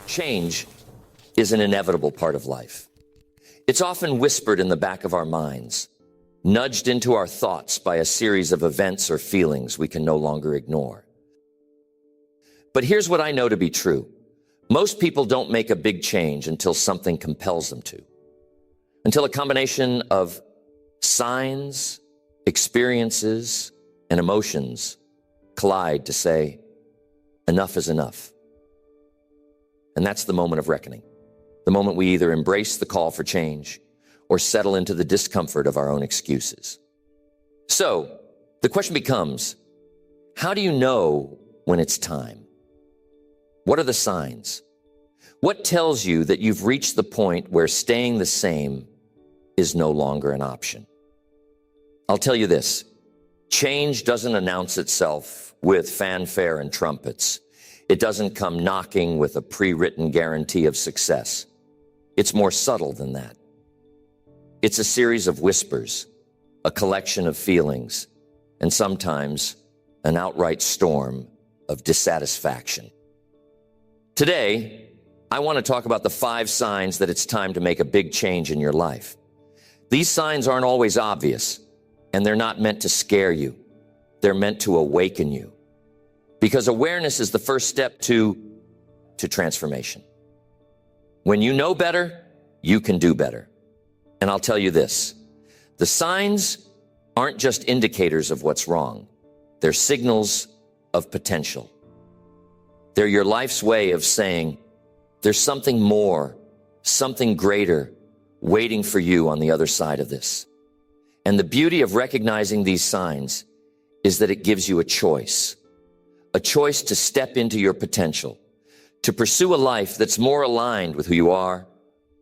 Change is an inevitable part of life. It's often whispered in the back of our minds, nudged into our thoughts by a series of events or feelings we can no longer ignore. But here's what I know to be true. Most people don't make a big change until something compels them to. Until a combination of signs, experiences, and emotions collide to say, enough is enough. And that's the moment of reckoning. The moment we either embrace the call for change or settle into the discomfort of our own excuses. So, the question becomes, how do you know when it's time? What are the signs? What tells you that you've reached the point where staying the same is no longer an option? I'll tell you this, change doesn't announce itself with fanfare and trumpets. It doesn't come knocking with a pre-written guarantee of success. It's more subtle than that. It's a series of whispers, a collection of feelings, and sometimes an outright storm of dissatisfaction. Today, I want to talk about the 5 signs that it's time to make a big change in your life. These signs aren't always obvious, and they're not meant to scare you. They're meant to awaken you. Because awareness is the first step to transformation. When you know better, you can do better. And I'll tell you this, the signs aren't just indicators of what's wrong. They're signals of potential. They're your life's way of saying, there's something more, something greater waiting for you on the other side of this. And the beauty of recognizing these signs is that it gives you a choice to step into your potential, to pursue a life that's more aligned with who you are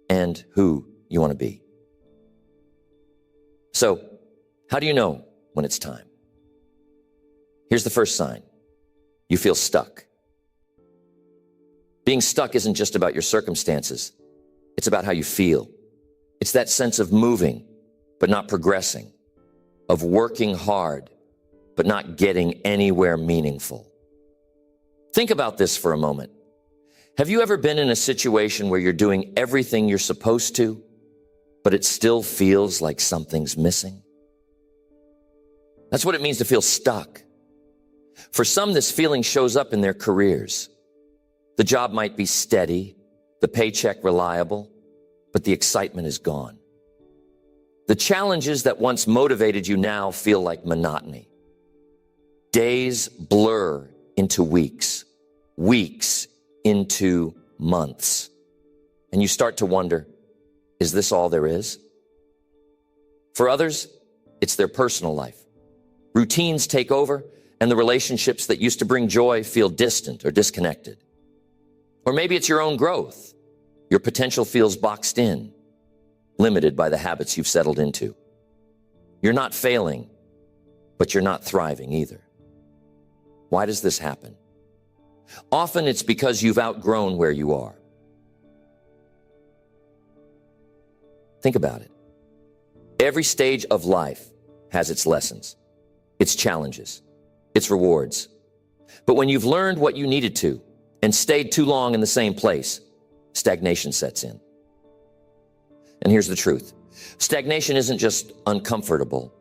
and who you want to be. So, how do you know when it's time? Here's the first sign. You feel stuck. Being stuck isn't just about your circumstances. It's about how you feel. It's that sense of moving, but not progressing, of working hard, but not getting anywhere meaningful. Think about this for a moment. Have you ever been in a situation where you're doing everything you're supposed to, but it still feels like something's missing? That's what it means to feel stuck. For some, this feeling shows up in their careers. The job might be steady, the paycheck reliable, but the excitement is gone. The challenges that once motivated you now feel like monotony. Days blur into weeks, weeks into months. And you start to wonder, is this all there is? For others, it's their personal life. Routines take over, and the relationships that used to bring joy feel distant or disconnected. Or maybe it's your own growth. Your potential feels boxed in, limited by the habits you've settled into. You're not failing, but you're not thriving either. Why does this happen? Often it's because you've outgrown where you are. Think about it. Every stage of life has its lessons, its challenges, its rewards. But when you've learned what you needed to and stayed too long in the same place, stagnation sets in. And here's the truth. Stagnation isn't just uncomfortable.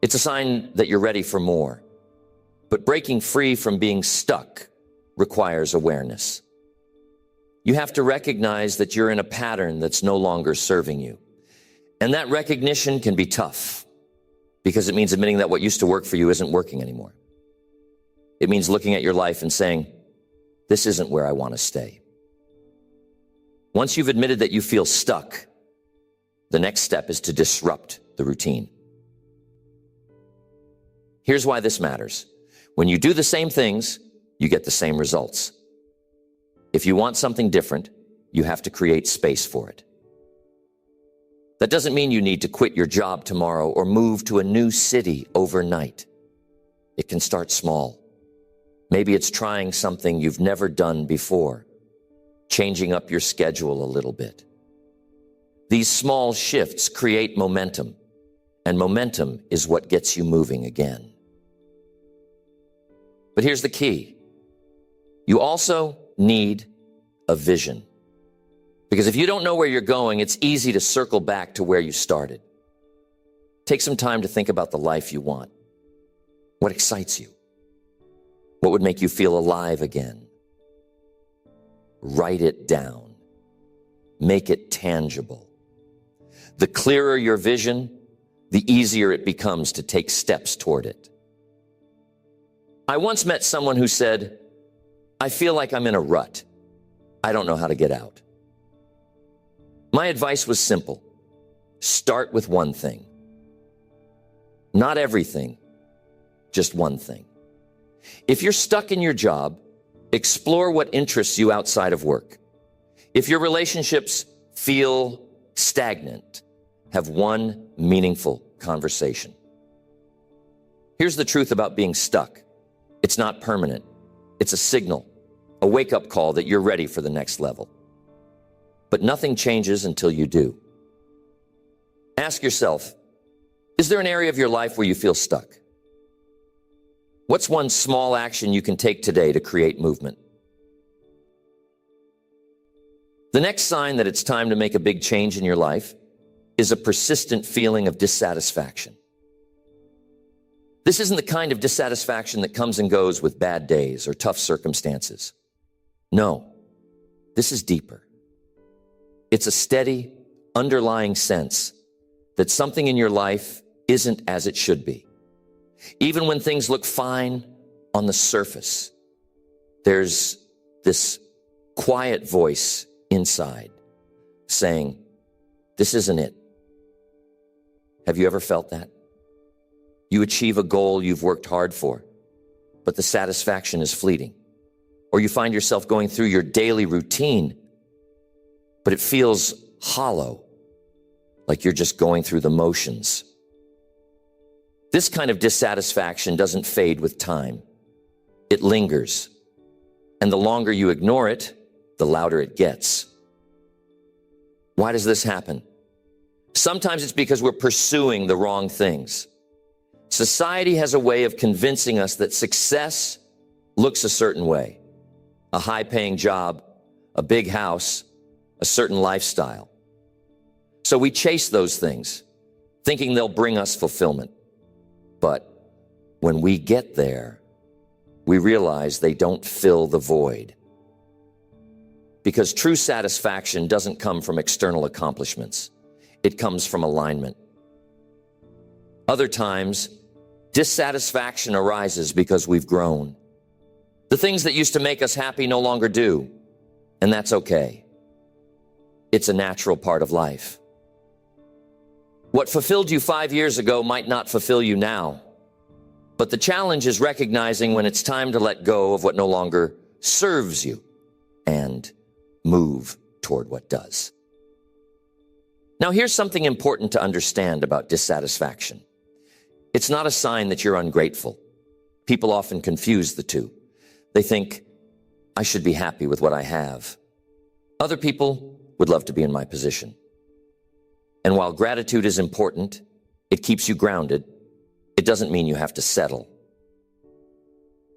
It's a sign that you're ready for more. But breaking free from being stuck requires awareness. You have to recognize that you're in a pattern that's no longer serving you. And that recognition can be tough because it means admitting that what used to work for you isn't working anymore. It means looking at your life and saying, this isn't where I want to stay. Once you've admitted that you feel stuck, the next step is to disrupt the routine. Here's why this matters. When you do the same things, you get the same results. If you want something different, you have to create space for it. That doesn't mean you need to quit your job tomorrow or move to a new city overnight. It can start small. Maybe it's trying something you've never done before, changing up your schedule a little bit. These small shifts create momentum, and momentum is what gets you moving again. But here's the key. You also need a vision. Because if you don't know where you're going, it's easy to circle back to where you started. Take some time to think about the life you want. What excites you? What would make you feel alive again? Write it down. Make it tangible. The clearer your vision, the easier it becomes to take steps toward it. I once met someone who said, "I feel like I'm in a rut. I don't know how to get out." My advice was simple. Start with one thing. Not everything, just one thing. If you're stuck in your job, explore what interests you outside of work. If your relationships feel stagnant, have one meaningful conversation. Here's the truth about being stuck. It's not permanent. It's a signal, a wake-up call that you're ready for the next level. But nothing changes until you do. Ask yourself, is there an area of your life where you feel stuck? What's one small action you can take today to create movement? The next sign that it's time to make a big change in your life is a persistent feeling of dissatisfaction. This isn't the kind of dissatisfaction that comes and goes with bad days or tough circumstances. No, this is deeper. It's a steady, underlying sense that something in your life isn't as it should be. Even when things look fine on the surface, there's this quiet voice inside saying, "This isn't it." Have you ever felt that? You achieve a goal you've worked hard for, but the satisfaction is fleeting. Or you find yourself going through your daily routine, but it feels hollow, like you're just going through the motions. This kind of dissatisfaction doesn't fade with time. It lingers. And the longer you ignore it, the louder it gets. Why does this happen? Sometimes it's because we're pursuing the wrong things. Society has a way of convincing us that success looks a certain way. A high-paying job, a big house, a certain lifestyle. So we chase those things, thinking they'll bring us fulfillment. But when we get there, we realize they don't fill the void. Because true satisfaction doesn't come from external accomplishments. It comes from alignment. Other times, dissatisfaction arises because we've grown. The things that used to make us happy no longer do, and that's okay. It's a natural part of life. What fulfilled you 5 years ago might not fulfill you now, but the challenge is recognizing when it's time to let go of what no longer serves you and move toward what does. Now, here's something important to understand about dissatisfaction. It's not a sign that you're ungrateful. People often confuse the two. They think, I should be happy with what I have. Other people would love to be in my position. And while gratitude is important, it keeps you grounded. It doesn't mean you have to settle.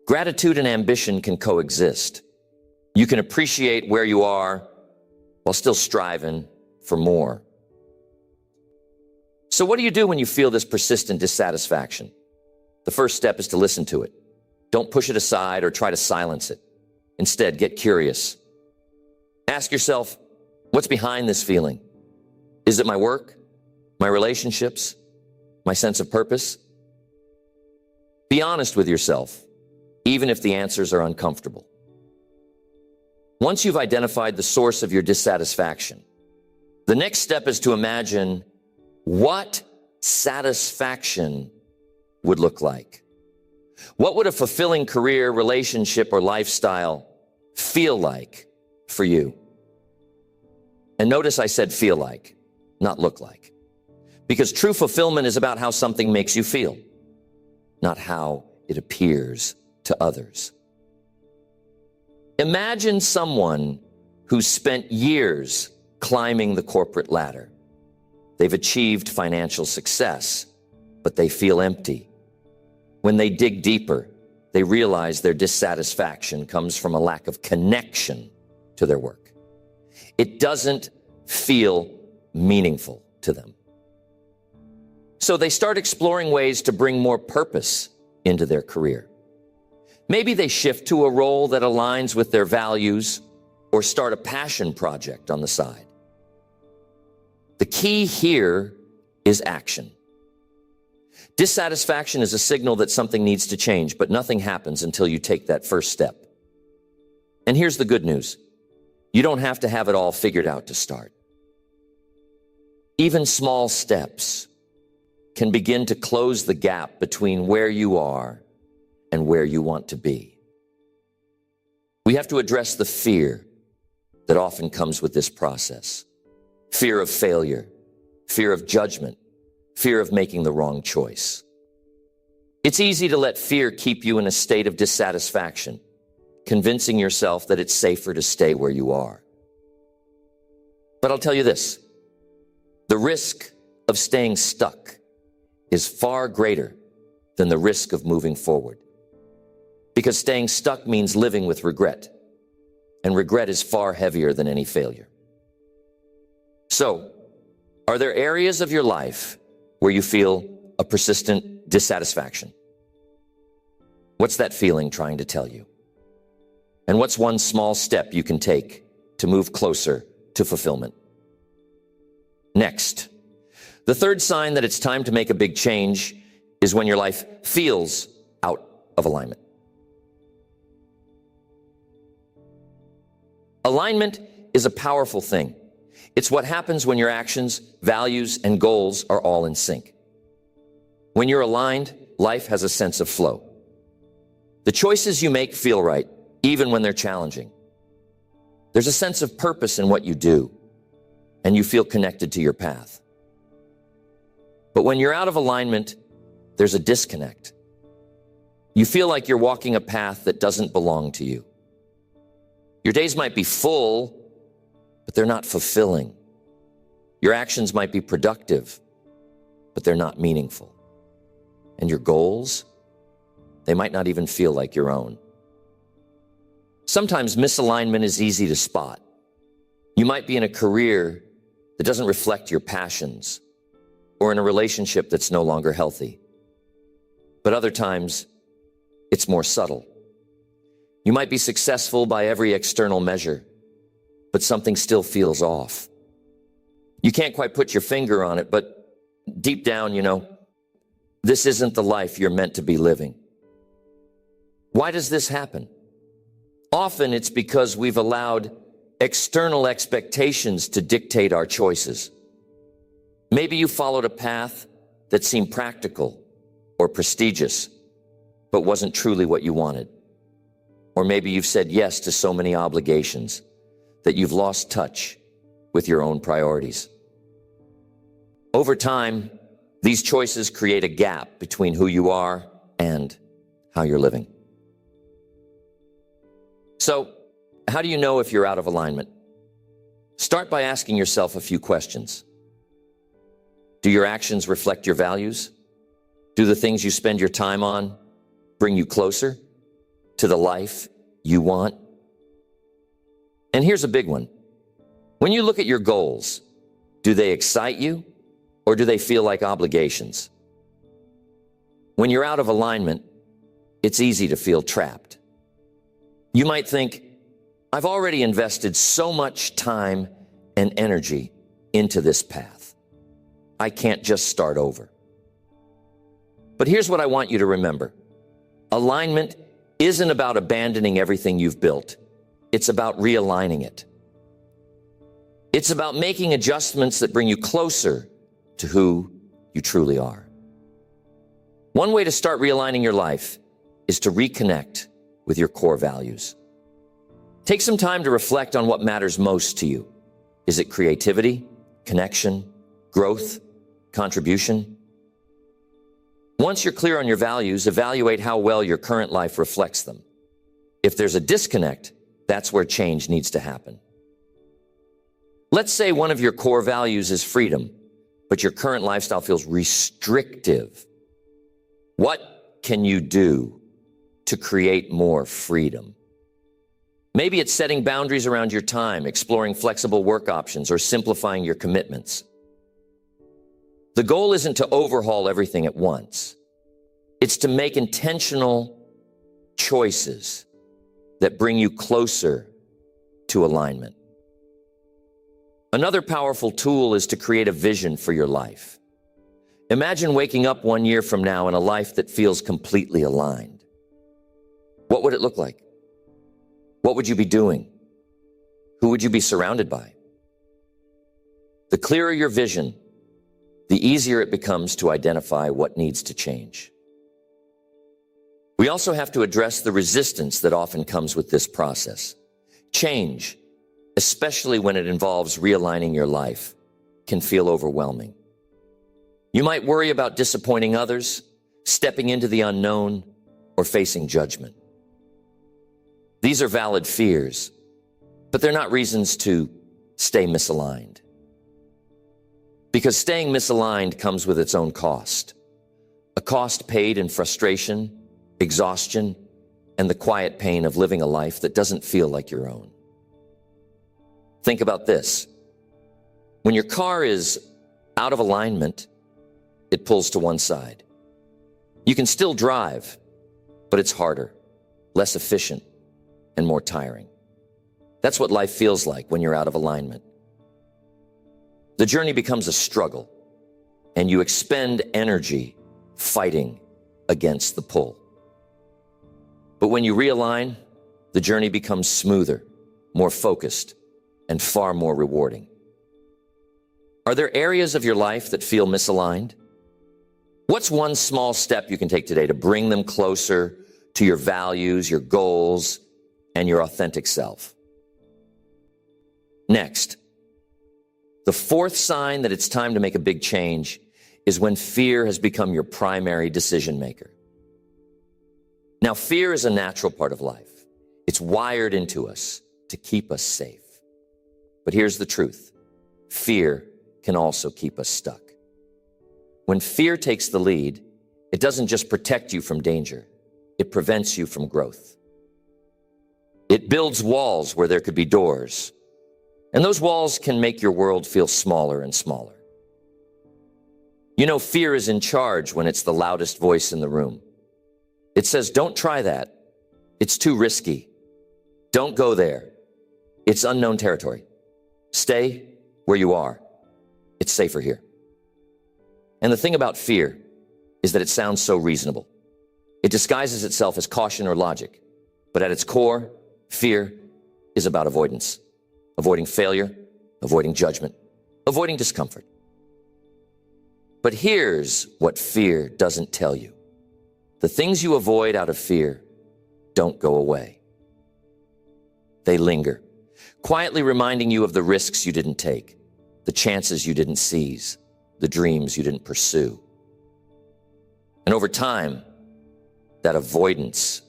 Gratitude and ambition can coexist. You can appreciate where you are while still striving for more. So what do you do when you feel this persistent dissatisfaction? The first step is to listen to it. Don't push it aside or try to silence it. Instead, get curious. Ask yourself, what's behind this feeling? Is it my work, my relationships, my sense of purpose? Be honest with yourself, even if the answers are uncomfortable. Once you've identified the source of your dissatisfaction, the next step is to imagine what satisfaction would look like. What would a fulfilling career, relationship, or lifestyle feel like for you? And notice I said feel like, not look like. Because true fulfillment is about how something makes you feel, not how it appears to others. Imagine someone who's spent years climbing the corporate ladder. They've achieved financial success, but they feel empty. When they dig deeper, they realize their dissatisfaction comes from a lack of connection to their work. It doesn't feel meaningful to them. So they start exploring ways to bring more purpose into their career. Maybe they shift to a role that aligns with their values or start a passion project on the side. The key here is action. Dissatisfaction is a signal that something needs to change, but nothing happens until you take that first step. And here's the good news. You don't have to have it all figured out to start. Even small steps can begin to close the gap between where you are and where you want to be. We have to address the fear that often comes with this process. Fear of failure, fear of judgment, fear of making the wrong choice. It's easy to let fear keep you in a state of dissatisfaction, convincing yourself that it's safer to stay where you are. But I'll tell you this, the risk of staying stuck is far greater than the risk of moving forward. Because staying stuck means living with regret, and regret is far heavier than any failure. So, are there areas of your life where you feel a persistent dissatisfaction? What's that feeling trying to tell you? And what's one small step you can take to move closer to fulfillment? Next, the third sign that it's time to make a big change is when your life feels out of alignment. Alignment is a powerful thing. It's what happens when your actions, values, and goals are all in sync. When you're aligned, life has a sense of flow. The choices you make feel right, even when they're challenging. There's a sense of purpose in what you do, and you feel connected to your path. But when you're out of alignment, there's a disconnect. You feel like you're walking a path that doesn't belong to you. Your days might be full, but they're not fulfilling. Your actions might be productive, but they're not meaningful. And your goals, they might not even feel like your own. Sometimes misalignment is easy to spot. You might be in a career that doesn't reflect your passions, or in a relationship that's no longer healthy. But other times, it's more subtle. You might be successful by every external measure, but something still feels off. You can't quite put your finger on it, but deep down, you know, this isn't the life you're meant to be living. Why does this happen? Often it's because we've allowed external expectations to dictate our choices. Maybe you followed a path that seemed practical or prestigious, but wasn't truly what you wanted. Or maybe you've said yes to so many obligations that you've lost touch with your own priorities. Over time, these choices create a gap between who you are and how you're living. So, how do you know if you're out of alignment? Start by asking yourself a few questions. Do your actions reflect your values? Do the things you spend your time on bring you closer to the life you want? And here's a big one. When you look at your goals, do they excite you or do they feel like obligations? When you're out of alignment, it's easy to feel trapped. You might think, I've already invested so much time and energy into this path. I can't just start over. But here's what I want you to remember. Alignment isn't about abandoning everything you've built. It's about realigning it. It's about making adjustments that bring you closer to who you truly are. One way to start realigning your life is to reconnect with your core values. Take some time to reflect on what matters most to you. Is it creativity, connection, growth, contribution? Once you're clear on your values, evaluate how well your current life reflects them. If there's a disconnect, that's where change needs to happen. Let's say one of your core values is freedom, but your current lifestyle feels restrictive. What can you do to create more freedom? Maybe it's setting boundaries around your time, exploring flexible work options, or simplifying your commitments. The goal isn't to overhaul everything at once. It's to make intentional choices that bring you closer to alignment. Another powerful tool is to create a vision for your life. Imagine waking up 1 year from now in a life that feels completely aligned. What would it look like? What would you be doing? Who would you be surrounded by? The clearer your vision, the easier it becomes to identify what needs to change. We also have to address the resistance that often comes with this process. Change, especially when it involves realigning your life, can feel overwhelming. You might worry about disappointing others, stepping into the unknown, or facing judgment. These are valid fears, but they're not reasons to stay misaligned. Because staying misaligned comes with its own cost. A cost paid in frustration, exhaustion, and the quiet pain of living a life that doesn't feel like your own. Think about this. When your car is out of alignment, it pulls to one side. You can still drive, but it's harder, less efficient, and more tiring. That's what life feels like when you're out of alignment. The journey becomes a struggle, and you expend energy fighting against the pull. But when you realign, the journey becomes smoother, more focused, and far more rewarding. Are there areas of your life that feel misaligned? What's one small step you can take today to bring them closer to your values, your goals, and your authentic self? Next, the fourth sign that it's time to make a big change is when fear has become your primary decision maker. Now, fear is a natural part of life. It's wired into us to keep us safe. But here's the truth. Fear can also keep us stuck. When fear takes the lead, it doesn't just protect you from danger. It prevents you from growth. It builds walls where there could be doors. And those walls can make your world feel smaller and smaller. You know, fear is in charge when it's the loudest voice in the room. It says, don't try that. It's too risky. Don't go there. It's unknown territory. Stay where you are. It's safer here. And the thing about fear is that it sounds so reasonable. It disguises itself as caution or logic. But at its core, fear is about avoidance. Avoiding failure, avoiding judgment, avoiding discomfort. But here's what fear doesn't tell you. The things you avoid out of fear don't go away. They linger, quietly reminding you of the risks you didn't take, the chances you didn't seize, the dreams you didn't pursue. And over time, that avoidance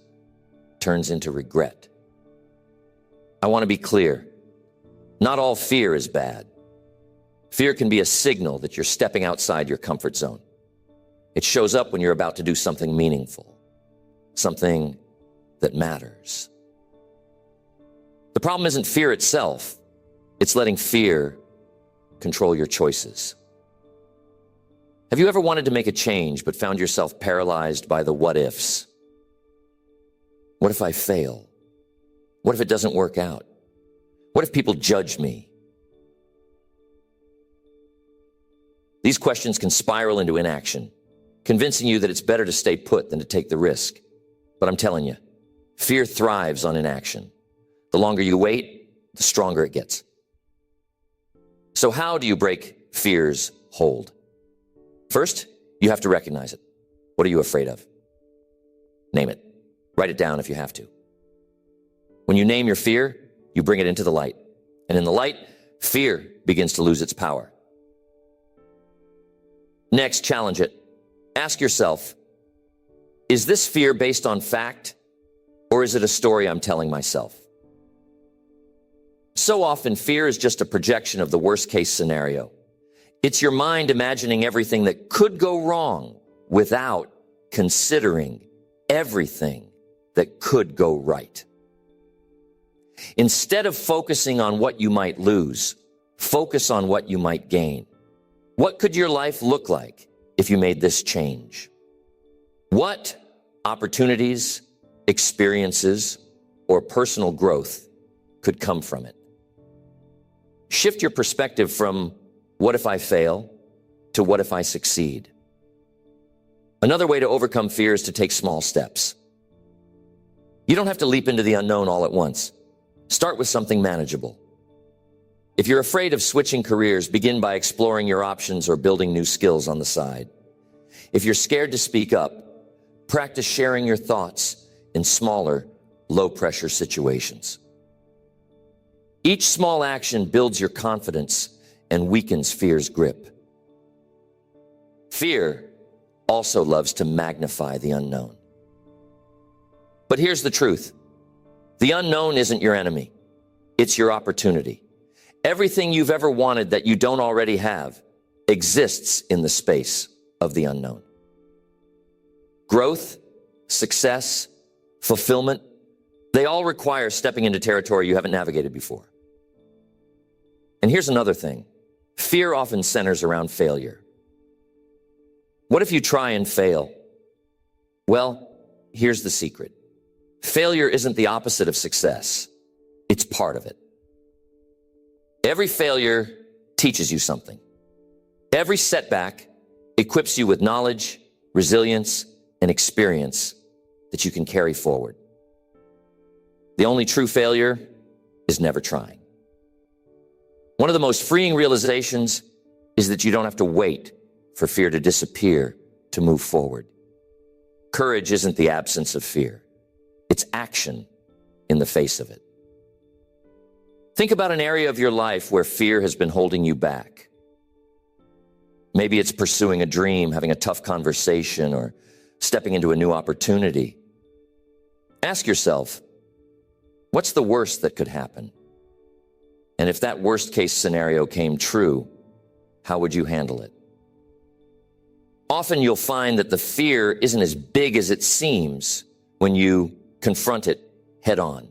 turns into regret. I want to be clear. Not all fear is bad. Fear can be a signal that you're stepping outside your comfort zone. It shows up when you're about to do something meaningful, something that matters. The problem isn't fear itself. It's letting fear control your choices. Have you ever wanted to make a change but found yourself paralyzed by the what ifs? What if I fail? What if it doesn't work out? What if people judge me? These questions can spiral into inaction, convincing you that it's better to stay put than to take the risk. But I'm telling you, fear thrives on inaction. The longer you wait, the stronger it gets. So how do you break fear's hold? First, you have to recognize it. What are you afraid of? Name it. Write it down if you have to. When you name your fear, you bring it into the light. And in the light, fear begins to lose its power. Next, challenge it. Ask yourself, is this fear based on fact, or is it a story I'm telling myself? So often, fear is just a projection of the worst-case scenario. It's your mind imagining everything that could go wrong without considering everything that could go right. Instead of focusing on what you might lose, focus on what you might gain. What could your life look like if you made this change? What opportunities, experiences, or personal growth could come from it? Shift your perspective from what if I fail to what if I succeed? Another way to overcome fear is to take small steps. You don't have to leap into the unknown all at once. Start with something manageable. If you're afraid of switching careers, begin by exploring your options or building new skills on the side. If you're scared to speak up, practice sharing your thoughts in smaller, low-pressure situations. Each small action builds your confidence and weakens fear's grip. Fear also loves to magnify the unknown. But here's the truth. The unknown isn't your enemy. It's your opportunity. Everything you've ever wanted that you don't already have exists in the space of the unknown. Growth, success, fulfillment, they all require stepping into territory you haven't navigated before. And here's another thing. Fear often centers around failure. What if you try and fail? Well, here's the secret. Failure isn't the opposite of success. It's part of it. Every failure teaches you something. Every setback equips you with knowledge, resilience, and experience that you can carry forward. The only true failure is never trying. One of the most freeing realizations is that you don't have to wait for fear to disappear to move forward. Courage isn't the absence of fear. It's action in the face of it. Think about an area of your life where fear has been holding you back. Maybe it's pursuing a dream, having a tough conversation, or stepping into a new opportunity. Ask yourself, what's the worst that could happen? And if that worst case scenario came true, how would you handle it? Often you'll find that the fear isn't as big as it seems when you confront it head on.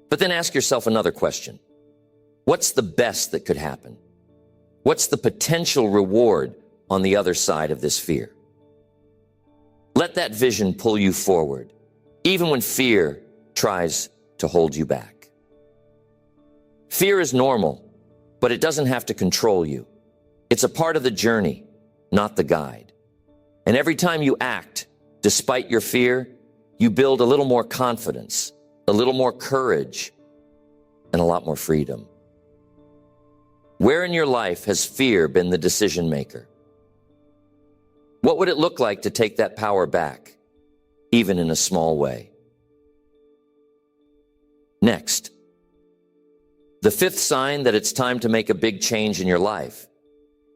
But then ask yourself another question. What's the best that could happen? What's the potential reward on the other side of this fear? Let that vision pull you forward, even when fear tries to hold you back. Fear is normal, but it doesn't have to control you. It's a part of the journey, not the guide. And every time you act, despite your fear, you build a little more confidence, a little more courage, and a lot more freedom. Where in your life has fear been the decision maker? What would it look like to take that power back, even in a small way? Next, the fifth sign that it's time to make a big change in your life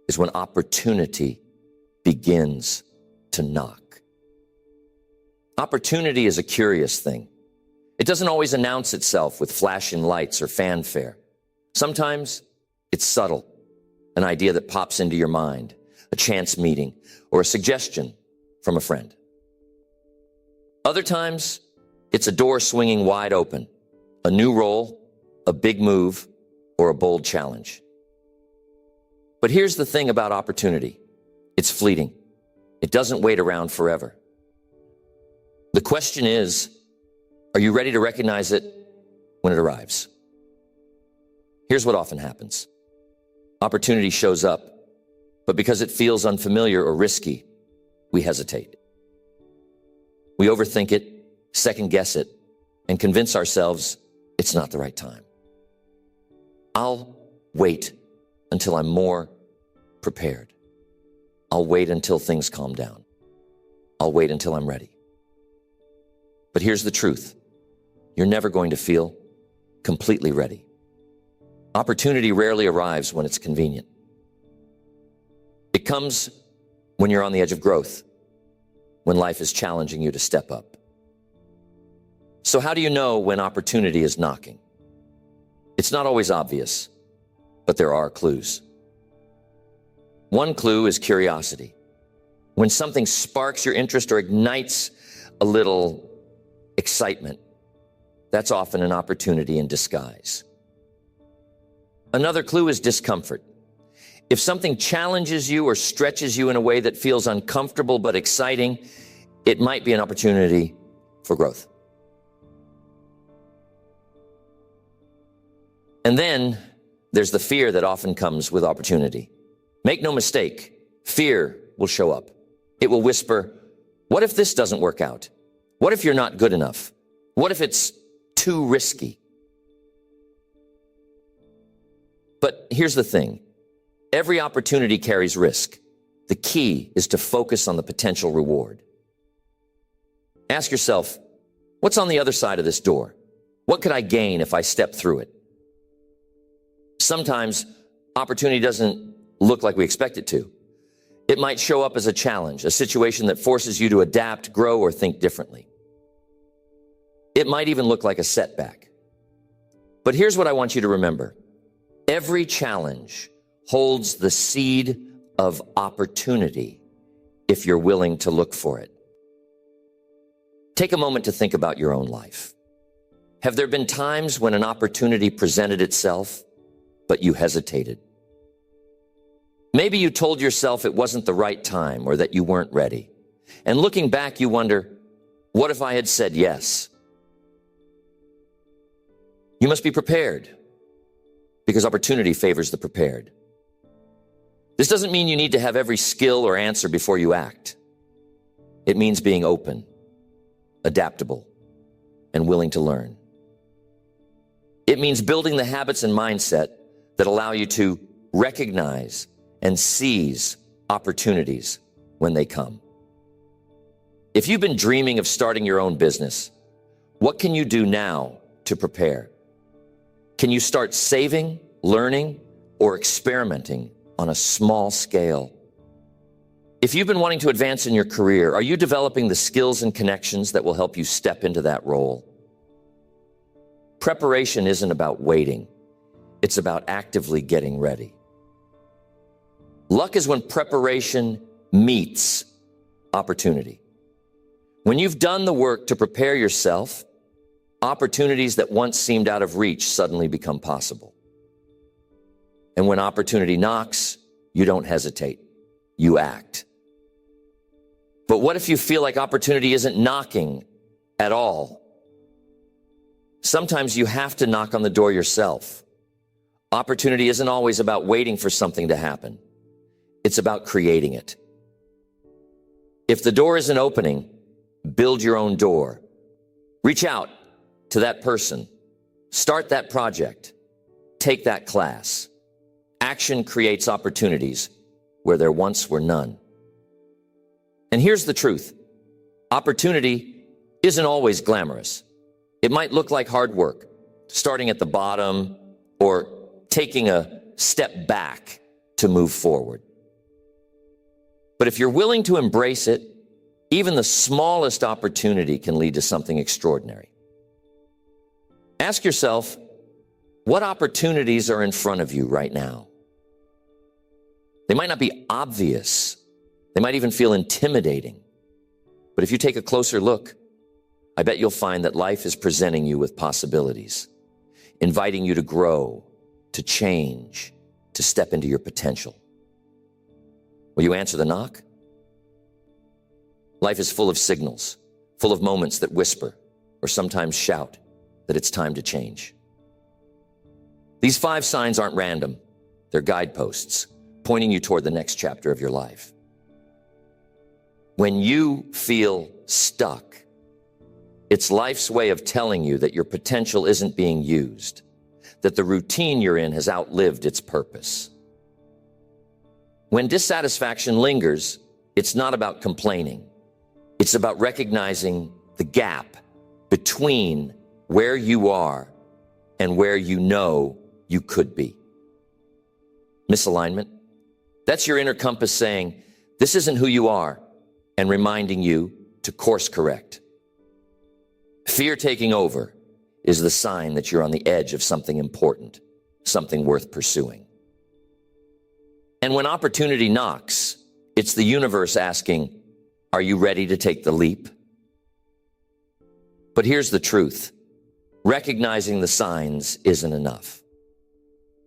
is when opportunity begins to knock. Opportunity is a curious thing. It doesn't always announce itself with flashing lights or fanfare. Sometimes it's subtle, an idea that pops into your mind, a chance meeting, or a suggestion from a friend. Other times, it's a door swinging wide open, a new role, a big move, or a bold challenge. But here's the thing about opportunity. It's fleeting. It doesn't wait around forever. The question is, are you ready to recognize it when it arrives? Here's what often happens. Opportunity shows up, but because it feels unfamiliar or risky, we hesitate. We overthink it, second guess it, and convince ourselves it's not the right time. I'll wait until I'm more prepared. I'll wait until things calm down. I'll wait until I'm ready. But here's the truth. You're never going to feel completely ready. Opportunity rarely arrives when it's convenient. It comes when you're on the edge of growth, when life is challenging you to step up. So how do you know when opportunity is knocking? It's not always obvious, but there are clues. One clue is curiosity. When something sparks your interest or ignites a little excitement, that's often an opportunity in disguise. Another clue is discomfort. If something challenges you or stretches you in a way that feels uncomfortable but exciting, it might be an opportunity for growth. And then there's the fear that often comes with opportunity. Make no mistake, fear will show up. It will whisper, what if this doesn't work out? What if you're not good enough? What if it's too risky? But here's the thing. Every opportunity carries risk. The key is to focus on the potential reward. Ask yourself, what's on the other side of this door? What could I gain if I step through it? Sometimes opportunity doesn't look like we expect it to. It might show up as a challenge, a situation that forces you to adapt, grow, or think differently. It might even look like a setback. But here's what I want you to remember. Every challenge holds the seed of opportunity if you're willing to look for it. Take a moment to think about your own life. Have there been times when an opportunity presented itself, but you hesitated? Maybe you told yourself it wasn't the right time or that you weren't ready. And looking back, you wonder, what if I had said yes? You must be prepared, because opportunity favors the prepared. This doesn't mean you need to have every skill or answer before you act. It means being open, adaptable, and willing to learn. It means building the habits and mindset that allow you to recognize and seize opportunities when they come. If you've been dreaming of starting your own business, what can you do now to prepare? Can you start saving, learning, or experimenting on a small scale? If you've been wanting to advance in your career, are you developing the skills and connections that will help you step into that role? Preparation isn't about waiting. It's about actively getting ready. Luck is when preparation meets opportunity. When you've done the work to prepare yourself, opportunities that once seemed out of reach suddenly become possible. And when opportunity knocks, you don't hesitate, you act. But what if you feel like opportunity isn't knocking at all? Sometimes you have to knock on the door yourself. Opportunity isn't always about waiting for something to happen. It's about creating it. If the door isn't opening, build your own door. Reach out to that person. Start that project. Take that class. Action creates opportunities where there once were none. And here's the truth. Opportunity isn't always glamorous. It might look like hard work, starting at the bottom or taking a step back to move forward. But if you're willing to embrace it, even the smallest opportunity can lead to something extraordinary. Ask yourself, what opportunities are in front of you right now? They might not be obvious. They might even feel intimidating. But if you take a closer look, I bet you'll find that life is presenting you with possibilities, inviting you to grow, to change, to step into your potential. Will you answer the knock? Life is full of signals, full of moments that whisper or sometimes shout that it's time to change. These 5 signs aren't random. They're guideposts pointing you toward the next chapter of your life. When you feel stuck, it's life's way of telling you that your potential isn't being used, that the routine you're in has outlived its purpose. When dissatisfaction lingers, it's not about complaining. It's about recognizing the gap between where you are and where you know you could be. Misalignment. That's your inner compass saying, this isn't who you are, and reminding you to course correct. Fear taking over is the sign that you're on the edge of something important, something worth pursuing. And when opportunity knocks, it's the universe asking, are you ready to take the leap? But here's the truth. Recognizing the signs isn't enough.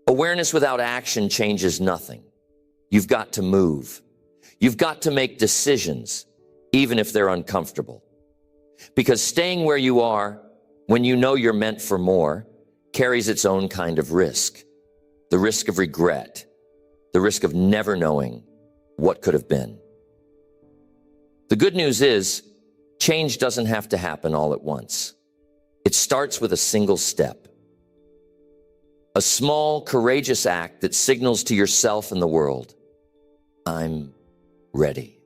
Awareness without action changes nothing. You've got to move. You've got to make decisions, even if they're uncomfortable. Because staying where you are, when you know you're meant for more, carries its own kind of risk. The risk of regret, the risk of never knowing what could have been. The good news is, change doesn't have to happen all at once. It starts with a single step. A small, courageous act that signals to yourself and the world, I'm ready.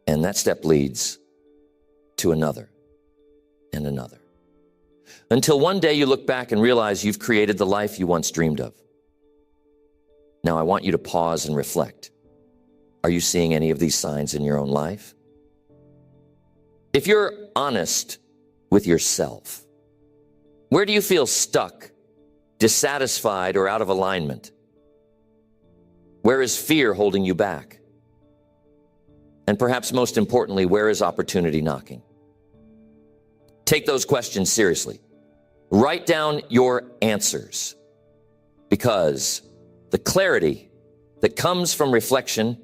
And that step leads to another and another. Until one day you look back and realize you've created the life you once dreamed of. Now I want you to pause and reflect. Are you seeing any of these signs in your own life? If you're honest with yourself, where do you feel stuck, dissatisfied, or out of alignment? Where is fear holding you back? And perhaps most importantly, where is opportunity knocking? Take those questions seriously. Write down your answers, because the clarity that comes from reflection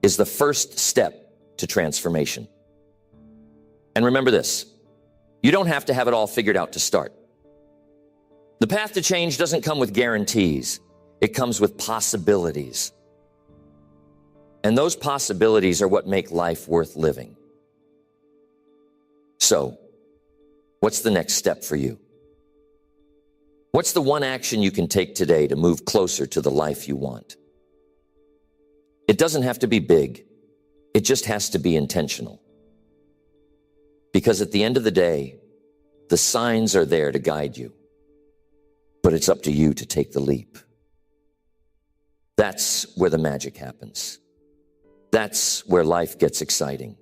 is the first step to transformation. And remember this, you don't have to have it all figured out to start. The path to change doesn't come with guarantees. It comes with possibilities. And those possibilities are what make life worth living. So, what's the next step for you? What's the one action you can take today to move closer to the life you want? It doesn't have to be big. It just has to be intentional. Because at the end of the day, the signs are there to guide you. But it's up to you to take the leap. That's where the magic happens. That's where life gets exciting.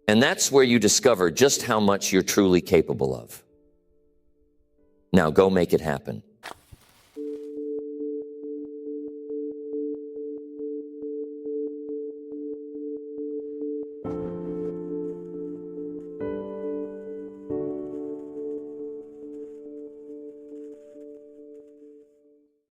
And that's where you discover just how much you're truly capable of. Now go make it happen.